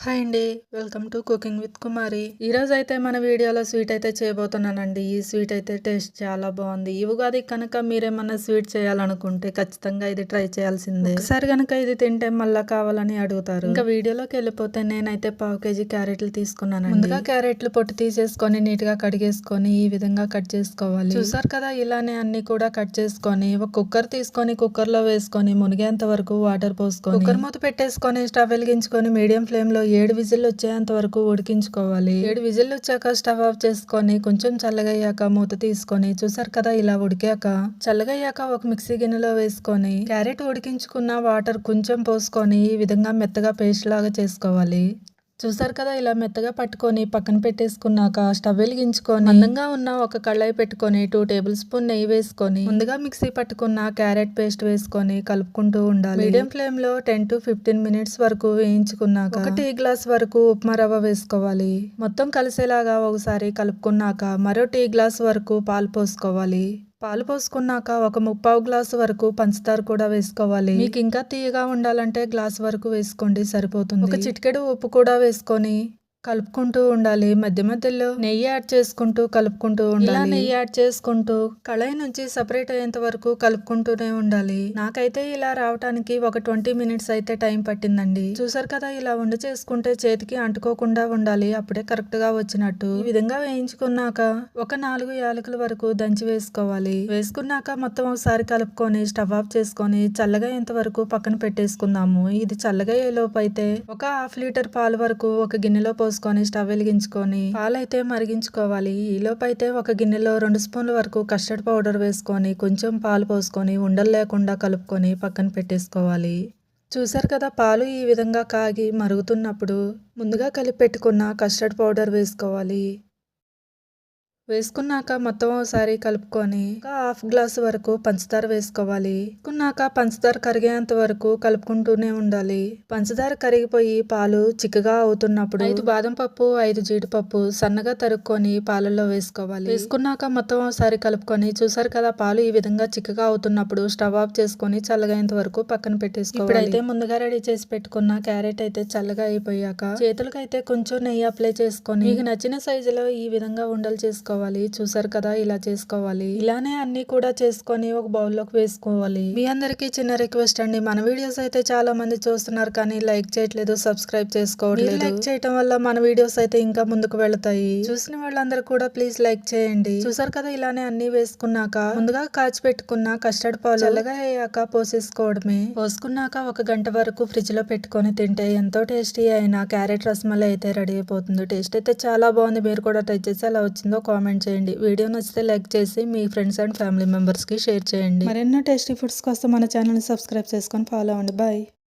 Hi అండి. Welcome to cooking with కుమారి. ఈరోజు అయితే మన వీడియోలో స్వీట్ అయితే చేయబోతున్నానండి. ఈ స్వీట్ అయితే టేస్ట్ చాలా బాగుంది. ఈ ఉగాది కనుక మీరేమన్నా స్వీట్ చేయాలనుకుంటే ఖచ్చితంగా ఇది ట్రై చేయాల్సిందే. ఒకసారి కనుక ఇది తింటే మళ్ళా కావాలని అడుగుతారు. ఇంకా వీడియోలోకి వెళ్ళిపోతే నేనైతే 1/2 kg క్యారెట్లు తీసుకున్నానండి. ముందుగా క్యారెట్లు పొట్టు తీసేసుకొని నీట్ గా కడిగేసుకొని ఈ విధంగా కట్ చేసుకోవాలి. చూసారు కదా, ఇలానే అన్ని కూడా కట్ చేసుకొని ఒక కుక్కర్ తీసుకొని కుక్కర్ లో వేసుకొని మునిగేంత వరకు వాటర్ పోసుకొని కుక్కర్ మూత పెట్టేసుకొని స్టవ్ వెలిగించుకొని మీడియం ఫ్లేమ్ లో 7 విజిల్లు వచ్చేంత వరకు ఉడికించుకోవాలి. 7 విజిల్లు వచ్చాక స్టవ్ ఆఫ్ చేసుకొని కొంచెం చల్లగయ్యాక మూత తీసుకొని చూసారు కదా, ఇలా ఉడికాక చల్లగయ్యాక ఒక మిక్సీ గిన్నెలో వేసుకొని క్యారెట్ ఉడికించుకున్న వాటర్ కొంచెం పోసుకొని ఈ విధంగా మెత్తగా పేస్ట్ లాగా చేసుకోవాలి. చూసారు కదా, ఇలా మెత్తగా పట్టుకొని పక్కన పెట్టేసుకున్నాక స్టవ్ వెలిగించుకొని మందంగా ఉన్న ఒక కళాయి పెట్టుకొని 2 టేబుల్ స్పూన్ నెయ్యి వేసుకొని ముందుగా మిక్సీ పట్టుకున్న క్యారెట్ పేస్ట్ వేసుకొని కలుపుకుంటూ ఉండాలి. మీడియం ఫ్లేమ్ లో 10 to 15 మినిట్స్ వరకు వేయించుకున్నాక 1 టీ గ్లాస్ వరకు ఉప్మా రవ్వ వేసుకోవాలి. మొత్తం కలిసేలాగా ఒకసారి కలుపుకున్నాక మరో టీ గ్లాస్ వరకు పాలు పోసుకోవాలి. పాలు పోసుకున్నాక ఒక 3/4 గ్లాసు వరకు పంచదార కూడా వేసుకోవాలి. మీకు ఇంకా తీయగా ఉండాలంటే గ్లాస్ వరకు వేసుకోండి, సరిపోతుంది. ఒక చిటికెడు ఉప్పు కూడా వేసుకొని కలుపుకుంటూ ఉండాలి. మధ్య మధ్యలో నెయ్యి యాడ్ చేసుకుంటూ కలుపుకుంటూ ఉండాలి. ఇలా నెయ్యి యాడ్ చేసుకుంటూ కళాయి నుంచి సపరేట్ అయ్యేంత వరకు కలుపుకుంటూనే ఉండాలి. నాకైతే ఇలా రావటానికి ఒక 20 మినిట్స్ అయితే టైం పట్టిందండి. చూసారు కదా, ఇలా వంట చేసుకుంటే చేతికి అంటుకోకుండా ఉండాలి, అప్పుడే కరెక్ట్ గా వచ్చినట్టు. ఈ విధంగా వేయించుకున్నాక ఒక 4 యాలకుల వరకు దంచి వేసుకోవాలి. వేసుకున్నాక మొత్తం ఒకసారి కలుపుకొని స్టవ్ ఆఫ్ చేసుకొని చల్లగా అయ్యేంత వరకు పక్కన పెట్టేసుకుందాము. ఇది చల్లగా అయ్యే లోపు అయితే ఒక 1/2 లీటర్ పాలు వరకు ఒక గిన్నెలో పోసుకొని స్టవ్ వెలిగించుకొని పాలైతే మరిగించుకోవాలి. ఈ లోపు అయితే ఒక గిన్నెలో 2 స్పూన్ల వరకు కస్టర్డ్ పౌడర్ వేసుకొని కొంచెం పాలు పోసుకొని ఉండలు లేకుండా కలుపుకొని పక్కన పెట్టేసుకోవాలి. చూసారు కదా, పాలు ఈ విధంగా కాగి మరుగుతున్నప్పుడు ముందుగా కలిపి పెట్టుకున్న కస్టర్డ్ పౌడర్ వేసుకోవాలి. వేసుకున్నాక మొత్తం ఒకసారి కలుపుకొని ఒక 1/2 గ్లాసు వరకు పంచదార వేసుకోవాలి. వేసుకున్నాక పంచదార కరిగేంత వరకు కలుపుకుంటూనే ఉండాలి. పంచదార కరిగిపోయి పాలు చిక్కగా అవుతున్నప్పుడు 5 బాదం పప్పు 5 జీడిపప్పు సన్నగా తరుక్కొని పాలల్లో వేసుకోవాలి. వేసుకున్నాక మొత్తం ఒకసారి కలుపుకొని చూసారు కదా, పాలు ఈ విధంగా చిక్కగా అవుతున్నప్పుడు స్టవ్ ఆఫ్ చేసుకొని చల్లగైనంత వరకు పక్కన పెట్టేసుకోవాలి. ఇప్పుడైతే ముందుగా రెడీ చేసి పెట్టుకున్న క్యారెట్ అయితే చల్లగా అయిపోయాక చేతులకైతే కొంచెం నెయ్యి అప్లై చేసుకొని మీకు నచ్చిన సైజులో ఈ విధంగా ఉండలు చేసుకోవాలి. చూసారు కదా, ఇలా చేసుకోవాలి. ఇలానే అన్ని కూడా చేసుకొని ఒక బౌల్లోకి వేసుకోవాలి. మీ అందరికి చిన్న రిక్వెస్ట్ అండి, మన వీడియోస్ అయితే చాలా మంది చూస్తున్నారు కానీ లైక్ చేయట్లేదు, సబ్స్క్రైబ్ చేసుకోవట్లేదు. లైక్ చేయటం వల్ల మన వీడియోస్ అయితే ఇంకా ముందుకు వెళతాయి. చూసిన వాళ్ళందరూ కూడా ప్లీజ్ లైక్ చేయండి. చూసారు కదా, ఇలానే అన్ని వేసుకున్నాక ముందుగా కాచి పెట్టుకున్న కస్టర్డ్ పాలు చల్లగా అయ్యాక పోసేసుకోవడమే. పోసుకున్నాక 1 గంట వరకు ఫ్రిడ్జ్ లో పెట్టుకొని తింటే ఎంతో టేస్టీ అయిన క్యారెట్ రసమలై అయితే రెడీ అయిపోతుంది. టేస్ట్ అయితే చాలా బాగుంది. మీరు కూడా ట్రై చేసి ఎలా వచ్చిందో కామెంట్ చేయండి. వీడియో నచ్చితే లైక్ చేసి మీ ఫ్రెండ్స్ అండ్ ఫ్యామిలీ మెంబర్స్ కి షేర్ చేయండి. మరెన్నో టేస్టీ ఫుడ్స్ కోసం మన ఛానల్ ని సబ్స్క్రైబ్ చేసుకొని ఫాలో అవ్వండి. బాయ్.